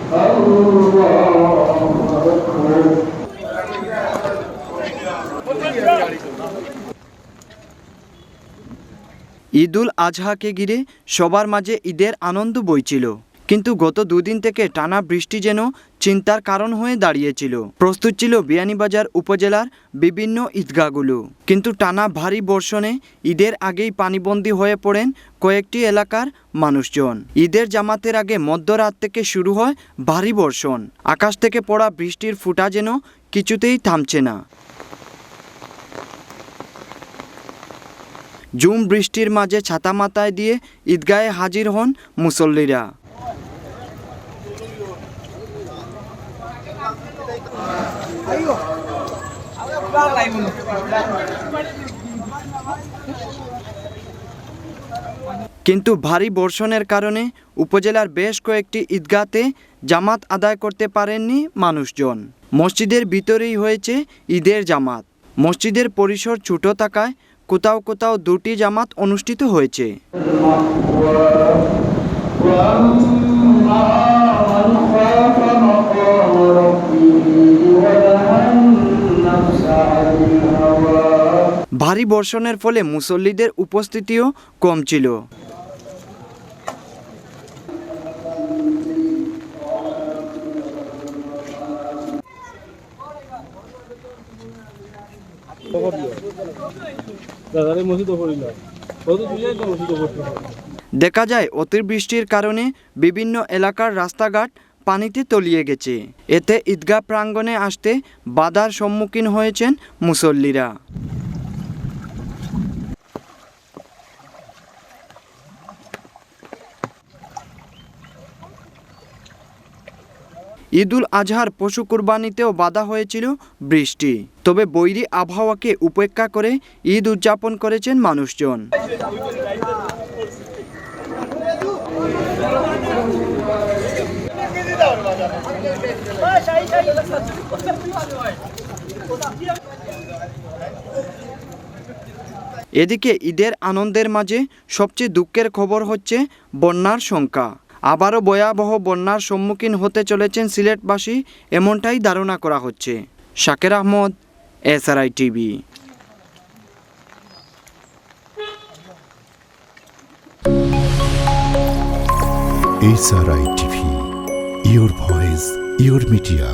ঈদুল আজহাকে ঘিরে সবার মাঝে ঈদের আনন্দ বইছিল, কিন্তু গত দুদিন থেকে টানা বৃষ্টি যেন চিন্তার কারণ হয়ে দাঁড়িয়েছিল। প্রস্তুত ছিল বিয়ানীবাজার উপজেলার বিভিন্ন ঈদগাহগুলো, কিন্তু টানা ভারী বর্ষণে ঈদের আগেই পানিবন্দী হয়ে পড়েন কয়েকটি এলাকার মানুষজন। ঈদের জামাতের আগে মধ্যরাত থেকে শুরু হয় ভারী বর্ষণ। আকাশ থেকে পড়া বৃষ্টির ফোঁটা যেন কিছুতেই থামছে না। ঝুম বৃষ্টির মাঝে ছাতা মাথায় দিয়ে ঈদগাহে হাজির হন মুসল্লিরা। কিন্তু ভারী বর্ষণের কারণে উপজেলার বেশ কয়েকটি ঈদগাহতে জামাত আদায় করতে পারেননি মানুষজন। মসজিদের ভিতরেই হয়েছে ঈদের জামাত। মসজিদের পরিসর ছোট থাকায় কোথাও কোথাও দুটি জামাত অনুষ্ঠিত হয়েছে। ভারী বর্ষণের ফলে মুসল্লিদের উপস্থিতিও কম ছিল। দেখা যায় অতিবৃষ্টির কারণে বিভিন্ন এলাকার রাস্তাঘাট পানিতে তলিয়ে গেছে। এতে ঈদগাহ প্রাঙ্গণে আসতে বাধার সম্মুখীন হয়েছেন মুসল্লিরা। ঈদুল আজহার পশু কুরবানিতেও বাধা হয়েছিল বৃষ্টি, তবে বৈরী আবহাওয়াকে উপেক্ষা করে ঈদ উদযাপন করেছেন মানুষজন। এদিকে ঈদের আনন্দের মাঝে সবচেয়ে দুঃখের খবর হচ্ছে বন্যার শঙ্কা। আবারও ভয়াবহ বন্যার সম্মুখীন হতে চলেছেন সিলেটবাসী, এমনটাই ধারণা করা হচ্ছে। শাকের Ahmad, SRI TV। SRI TV, your voice, your media.